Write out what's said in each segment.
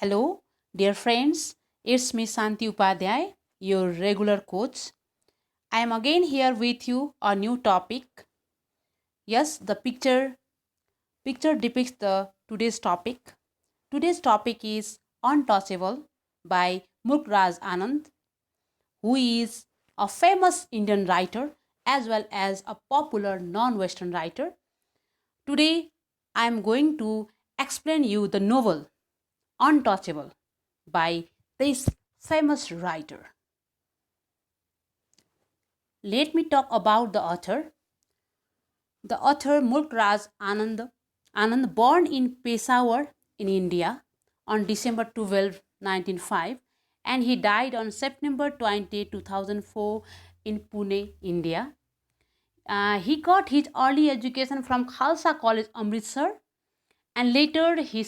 Hello, dear friends. It's me Santi Upadhyay, your regular coach. I am again here with you a new topic. Yes, the picture depicts the today's topic. Today's topic is Untouchable by Mulk Raj Anand, who is a famous Indian writer as well as a popular non-Western writer. Today I am going to explain you the novel Untouchable by this famous writer. Let me talk about the author. The author Mulk Raj Anand, born in Peshawar in India on December 12, 1905, and he died on September 20, 2004 in Pune, India. He got his early education from Khalsa College, Amritsar, and later he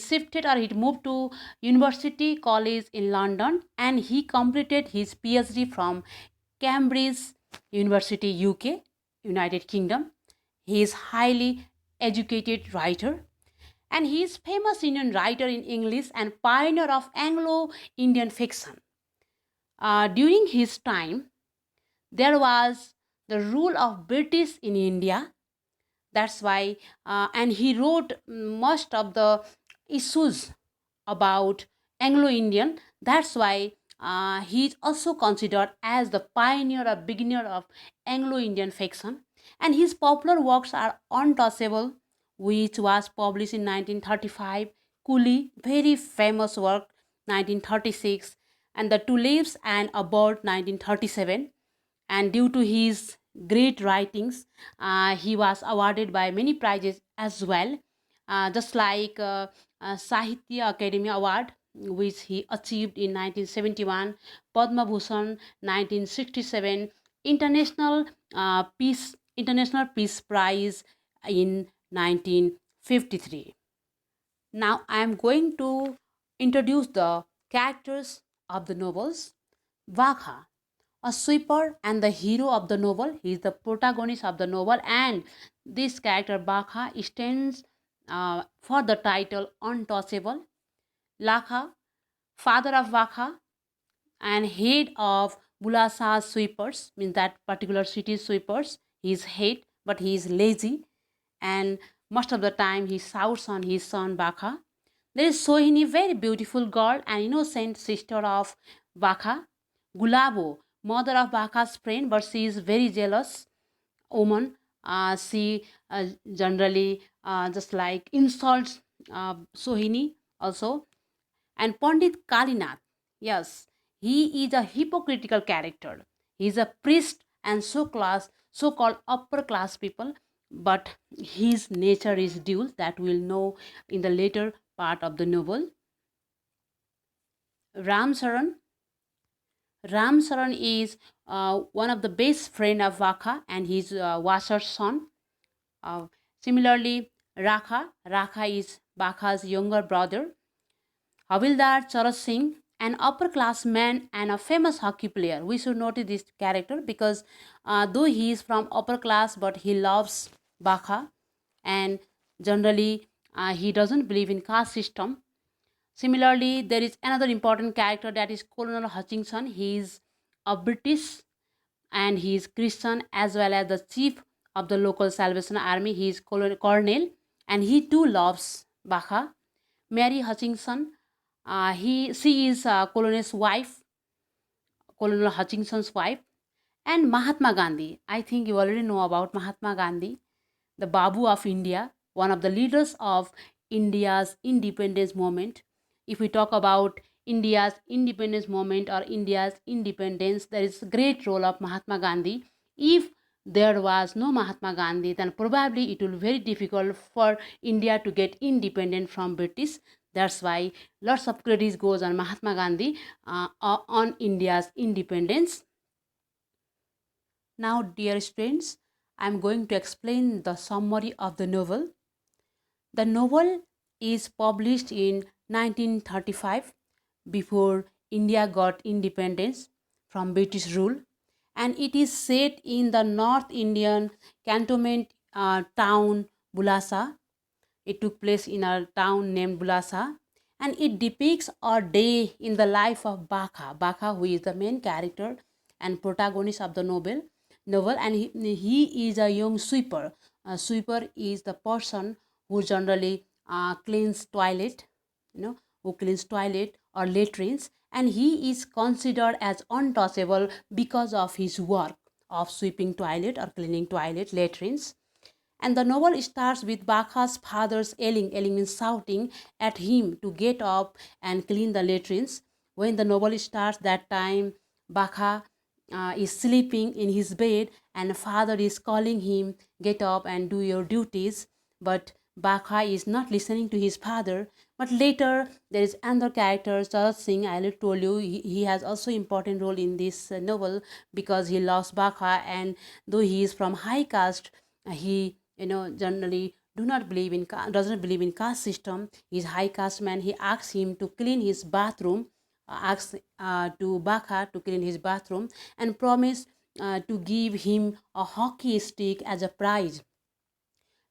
moved to University College in London, and he completed his PhD from Cambridge University, UK, United Kingdom. He is highly educated writer, and he is famous Indian writer in English and pioneer of Anglo-Indian fiction. During his time, there was the rule of British in India. That's why, and he wrote most of the issues about Anglo-Indian. That's why he is also considered as the pioneer or beginner of Anglo-Indian fiction. And his popular works are Untouchable, which was published in 1935, Coolie, very famous work, 1936, and The Tulips and a Bird, 1937. And due to his great writings, he was awarded by many prizes as well, just like Sahitya Academy Award, which he achieved in 1971, Padma Bhushan 1967, International Peace Prize in 1953. Now I am going to introduce the characters of the novels. Vakha, a sweeper and the hero of the novel. He is the protagonist of the novel, and this character Bakha stands for the title Untouchable. Lakha, father of Vakha and head of Bulasa sweepers, means that particular city's sweepers. He is head, but he is lazy, and most of the time he shouts on his son Bakha. There is Sohini, very beautiful girl and innocent sister of Bakha. Gulabo, mother of Bakha's friend, but she is very jealous woman. She generally just like insults Sohini also. And Pandit Kalinath, yes, he is a hypocritical character. He is a priest and so-called upper class people, but his nature is dual, that we'll know in the later part of the novel. Ram Saran, Ram Saran is one of the best friend of Vakha and his washer's son. Uh, Similarly, Rakha is Vakha's younger brother. Havildar Charat Singh, an upper class man and a famous hockey player. We should notice this character because though he is from upper class, but he loves Vakha, and generally he doesn't believe in caste system. Similarly, there is another important character, that is Colonel Hutchinson. He is a British and he is Christian as well as the chief of the local Salvation Army. He is Colonel, and he too loves Bakha. Mary Hutchinson, she is Colonel's wife, Colonel Hutchinson's wife. And Mahatma Gandhi. I think you already know about Mahatma Gandhi, the Babu of India, one of the leaders of India's independence movement. If we talk about India's independence movement or India's independence, there is a great role of Mahatma Gandhi. If there was no Mahatma Gandhi, then probably it will be very difficult for India to get independent from British. That's why lots of credit goes on Mahatma Gandhi on India's independence. Now, dear students, I am going to explain the summary of the novel. The novel is published in 1935, before India got independence from British rule, and it is set in the North Indian cantonment town Bulasa. It took place in a town named Bulasa, and it depicts a day in the life of Baka. Baka, who is the main character and protagonist of the novel, and he is a young sweeper. A sweeper is the person who generally cleans toilet, who cleans toilet or latrines, and he is considered as untouchable because of his work of sweeping toilet or cleaning toilet latrines. And the novel starts with Baka's father's yelling means shouting at him to get up and clean the latrines. When the novel starts, that time Baka is sleeping in his bed, and father is calling him, get up and do your duties. But Baka is not listening to his father. But later there is another character, Charat Singh. I already told you he has also important role in this novel because he loves Baka, and though he is from high caste, he generally doesn't believe in caste system. He's high caste man. He asks him to clean his bathroom, asks to Baka to clean his bathroom, and promise to give him a hockey stick as a prize.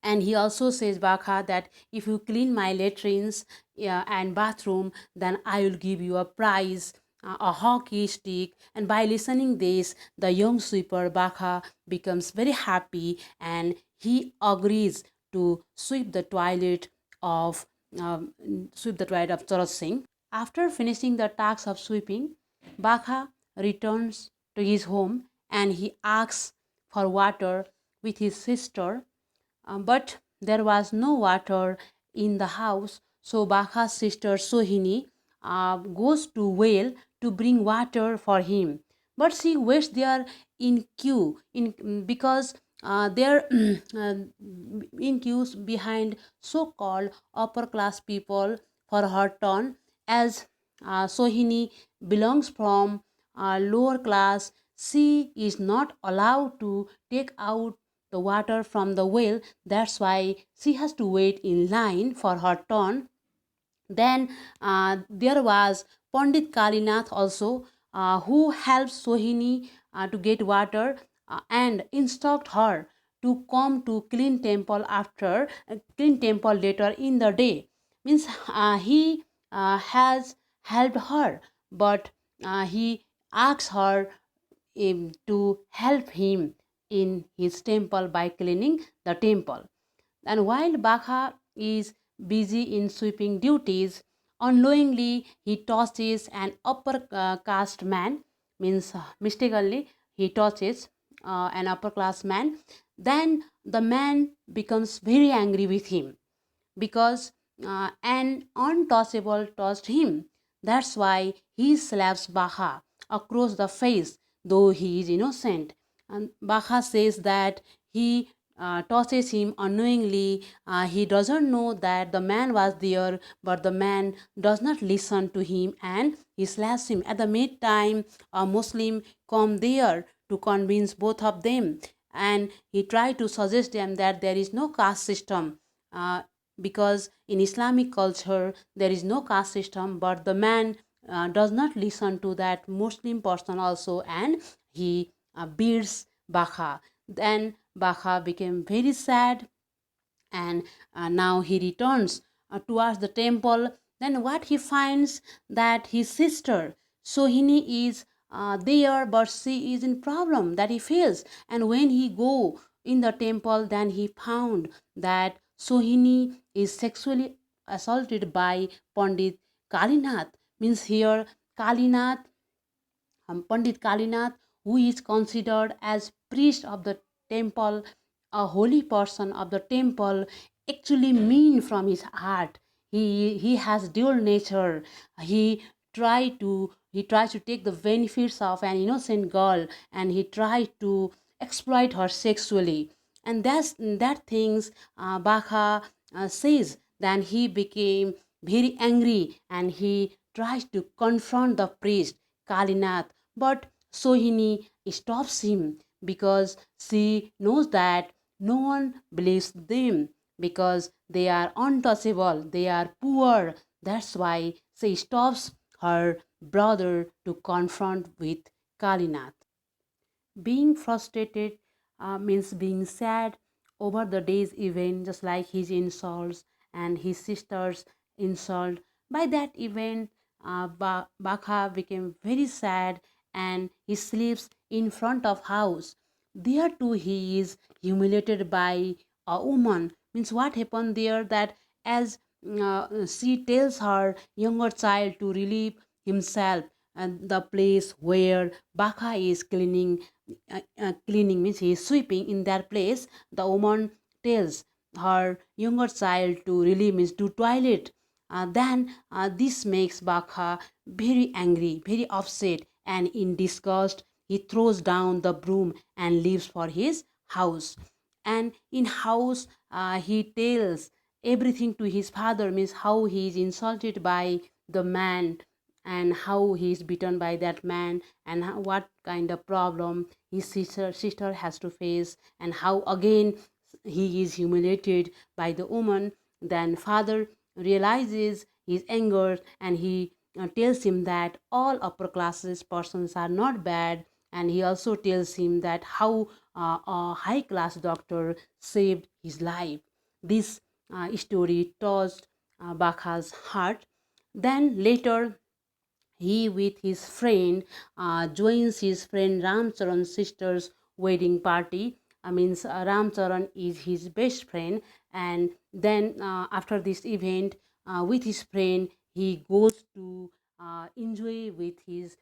And he also says Baka that if you clean my latrines, and bathroom, then I will give you a prize, a hockey stick. And by listening this, the young sweeper Baka becomes very happy, and he agrees to of sweep the toilet of Charat Singh. After finishing the task of sweeping, Baka returns to his home, and he asks for water with his sister, but there was no water in the house. So Baka's sister Sohini goes to well to bring water for him. But she waits there in queue because they're in queues behind so-called upper class people for her turn, as Sohini belongs from lower class. She is not allowed to take out the water from the well. That's why she has to wait in line for her turn. Then there was Pandit Kalinath also, who helps Sohini to get water, and instruct her to come to clean temple later in the day. Means he has helped her, but he asks her to help him in his temple by cleaning the temple. And while Baka is busy in sweeping duties, unknowingly he touches an upper caste man, means mistakenly he touches an upper class man. Then the man becomes very angry with him because an untouchable touched him. That's why he slaps Baha across the face, though he is innocent. And Baha says that he touches him unknowingly. He doesn't know that the man was there, but the man does not listen to him, and he slaps him. At the meantime, a Muslim come there to convince both of them, and he tried to suggest them that there is no caste system. Because in Islamic culture there is no caste system, but the man does not listen to that Muslim person also, and he beats Baka. Then Baka became very sad, and now he returns towards the temple. Then what he finds, that his sister Sohini is there, but she is in problem that he feels. And when he go in the temple, then he found that Sohini is sexually assaulted by Pandit Kalinath. Means here Kalinath, Pandit Kalinath, who is considered as priest of the temple, a holy person of the temple, actually mean from his heart. He has dual nature. He tries to take the benefits of an innocent girl, and he tries to exploit her sexually. And that things Baka says. Then he became very angry, and he tries to confront the priest Kalinath, but Sohini stops him because she knows that no one believes them because they are untouchable, they are poor. That's why she stops her brother to confront with Kalinath. Being frustrated means being sad over the day's event, just like his insults and his sister's insult. By that event, Baka became very sad and he sleeps in front of house. There too he is humiliated by a woman. Means what happened there, that as she tells her younger child to relieve himself, and the place where Baka is cleaning means he is sweeping in that place, the woman tells her younger child to relieve means to toilet. Then this makes Baka very angry, very upset, and in disgust he throws down the broom and leaves for his house. And in house he tells everything to his father, means how he is insulted by the man, and how he is beaten by that man, and what kind of problem his sister has to face, and how again he is humiliated by the woman. Then father realizes his anger, and he tells him that all upper classes persons are not bad, and he also tells him that how a high class doctor saved his life. This story touched Baka's heart. Then later he with his friend joins his friend Ramcharan's sister's wedding party. Means Ramcharan is his best friend, and then after this event, with his friend, he goes to enjoy with his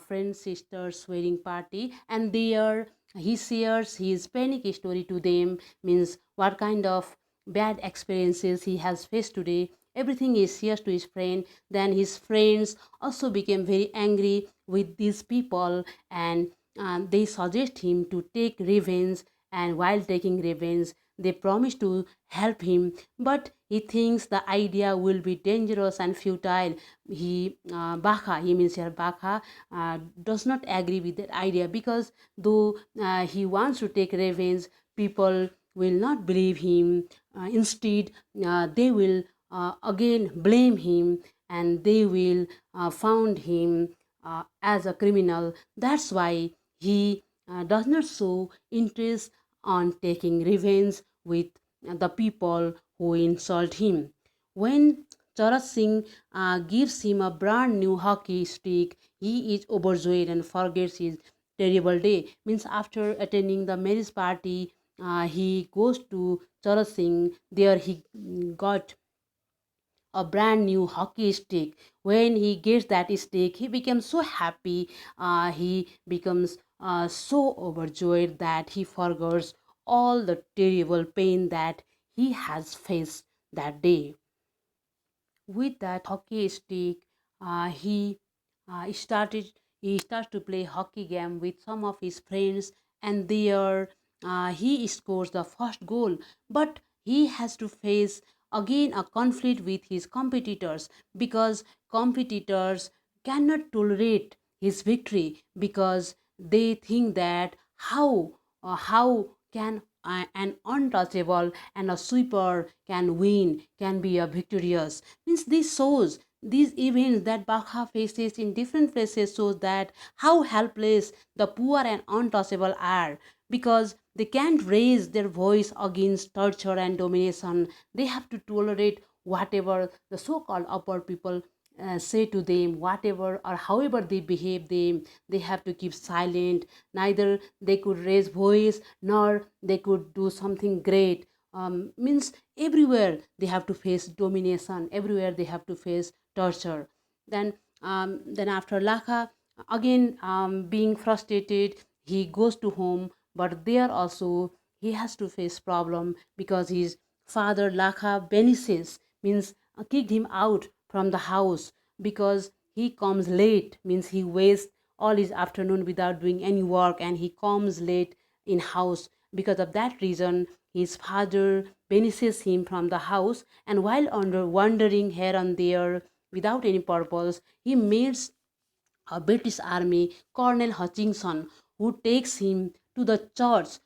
friend's sister's wedding party, and there he shares his panic story to them. Means what kind of bad experiences he has faced today. Everything he shares to his friend. Then his friends also became very angry with these people, and they suggest him to take revenge, and while taking revenge they promise to help him, but he thinks the idea will be dangerous and futile. Baka, he means here Baka, does not agree with that idea, because though he wants to take revenge, people will not believe him. Instead they will again blame him, and they will found him as a criminal. That's why he does not show interest on taking revenge with the people who insult him. When Charat Singh gives him a brand new hockey stick, he is overjoyed and forgets his terrible day. Means after attending the marriage party, he goes to Charat Singh. There he got a brand new hockey stick. When he gets that stick, he becomes so happy. He becomes so overjoyed that he forgets all the terrible pain that he has faced that day. With that hockey stick, he started he starts to play hockey game with some of his friends, and there he scores the first goal. But he has to face again a conflict with his competitors, because competitors cannot tolerate his victory, because they think that how can an untouchable and a sweeper can win, can be a victorious. Means this shows, these events that Baka faces in different places shows that how helpless the poor and untouchable are, because they can't raise their voice against torture and domination. They have to tolerate whatever the so-called upper people say to them, whatever or however they behave them, they have to keep silent. Neither they could raise voice, nor they could do something great. Means everywhere they have to face domination, everywhere they have to face torture. Then after Laka, again being frustrated, he goes to home, but there also he has to face problem, because his father Laka banishes, means kicked him out from the house, because he comes late, means he wastes all his afternoon without doing any work, and he comes late in house. Because of that reason, his father banishes him from the house, and while under wandering here and there without any purpose, he meets a British Army Colonel Hutchinson, who takes him to the church.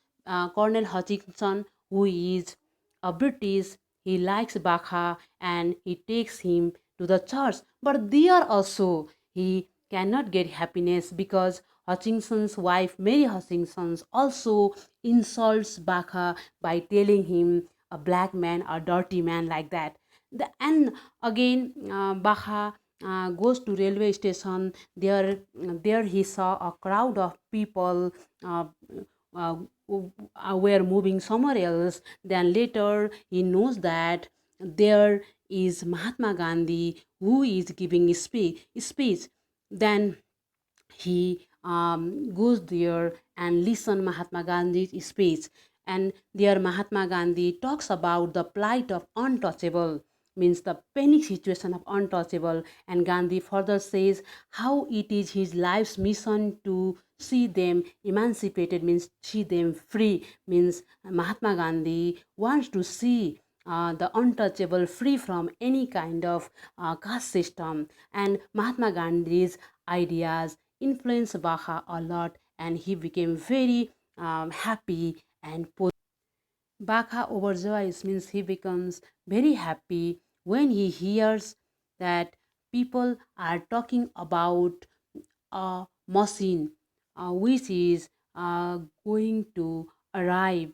Colonel Hutchinson, who is a British, he likes Baka, and he takes him to the church. But there also he cannot get happiness, because Hutchinson's wife Mary Hutchinson also insults Baka by telling him a black man, a dirty man, like that. And again, Baha goes to railway station. There he saw a crowd of people uh, were moving somewhere else. Then later he knows that there is Mahatma Gandhi who is giving a speech. Then he goes there and listen Mahatma Gandhi's speech. And there Mahatma Gandhi talks about the plight of untouchable, means the panic situation of untouchable. And Gandhi further says how it is his life's mission to see them emancipated, means see them free. Means Mahatma Gandhi wants to see the untouchable free from any kind of caste system. And Mahatma Gandhi's ideas influenced Baha a lot, and he became very happy and Baka overjoys, means he becomes very happy when he hears that people are talking about a machine which is going to arrive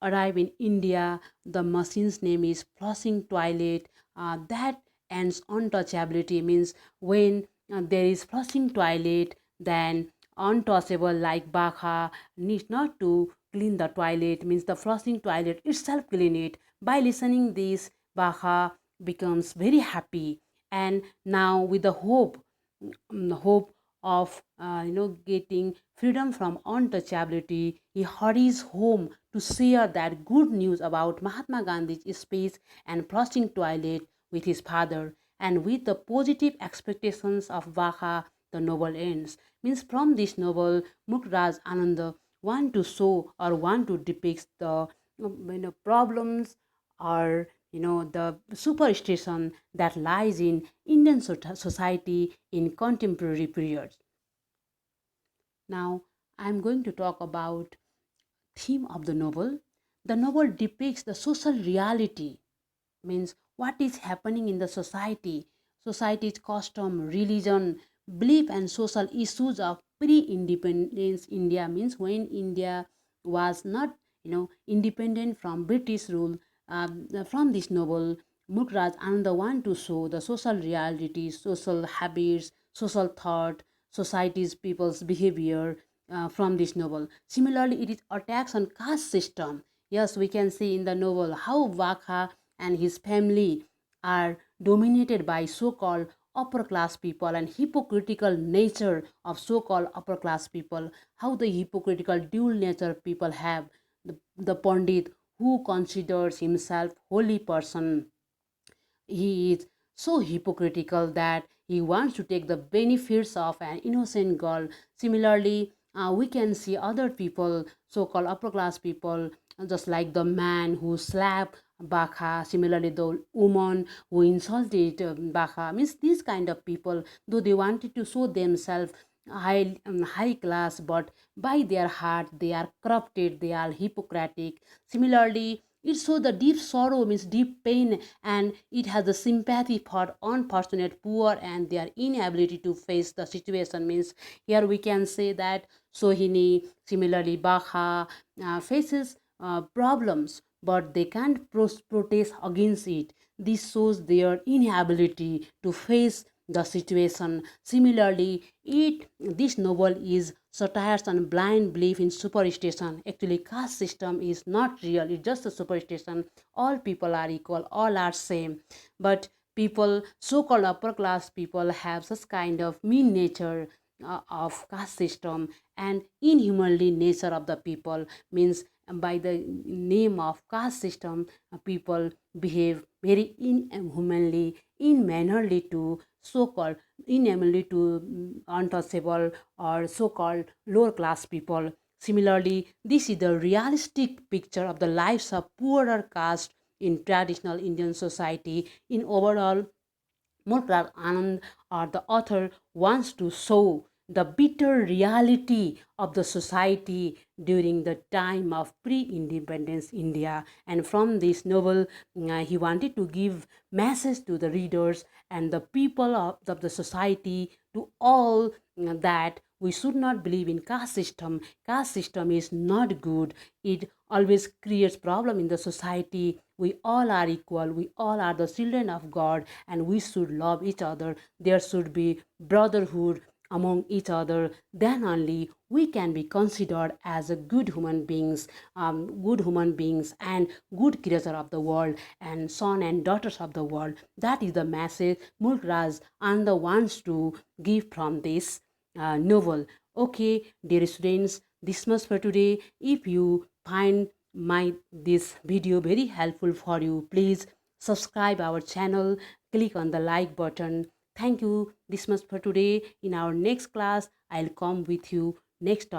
in India. The machine's name is flushing toilet. That ends untouchability, means when there is flushing toilet, then untouchable like Baka needs not to clean the toilet, means the flushing toilet itself clean it. By listening this, Baka becomes very happy. And now with the hope of getting freedom from untouchability, he hurries home to share that good news about Mahatma Gandhi's speech and flushing toilet with his father. And with the positive expectations of Vaha, the novel ends. Means from this novel, Mulk Raj Anand want to show or want to depict the problems or the superstition that lies in Indian society in contemporary periods. Now I'm going to talk about theme of the novel. The novel depicts the social reality, means what is happening in the society's custom, religion, belief, and social issues of pre-independence India, means when India was not independent from British rule. From this novel, Mukraj Anand want to show the social reality, social habits, social thought, society's people's behavior from this novel. Similarly, it is attacks on caste system. Yes, we can see in the novel how Vakha and his family are dominated by so-called upper class people, and hypocritical nature of so-called upper class people, how the hypocritical dual nature people have. The Pandit who considers himself holy person, he is so hypocritical that he wants to take the benefits of an innocent girl. Similarly, we can see other people, so-called upper class people, just like the man who slapped Baka. Similarly, the woman who insulted Baka. Means these kind of people, though they wanted to show themselves high class, but by their heart they are corrupted, they are hypocritic. Similarly, it shows the deep sorrow, means deep pain, and it has the sympathy for unfortunate poor and their inability to face the situation. Means here we can say that Sohini, similarly Baha, faces problems, but they can't protest against it. This shows their inability to face the situation. Similarly, this novel is satires on blind belief in superstition. Actually, caste system is not real, it's just a superstition. All people are equal, all are same. But people, so-called upper class people, have such kind of mean nature of caste system and inhumanly nature of the people. Means by the name of caste system, people behave very inhumanly, inmannerly to so-called inhumanly to untouchable or so-called lower class people. Similarly, this is the realistic picture of the lives of poorer caste in traditional Indian society. In overall, Mulk Anand, or the author, wants to show the bitter reality of the society during the time of pre-independence India. And from this novel, he wanted to give message to the readers and the people of the society, to all that We should not believe in caste system. Caste system is not good. It always creates problem in the society. We all are equal. We all are the children of God, and we should love each other. There should be brotherhood among each other. Then only we can be considered as a good human beings and good creature of the world and son and daughters of the world. That is the message Mulk Raj Anand wants to give from this novel. Okay, dear students, this much for today. If you find my this video very helpful for you, please subscribe our channel, click on the like button. Thank you. This much for today. In our next class, I'll come with you next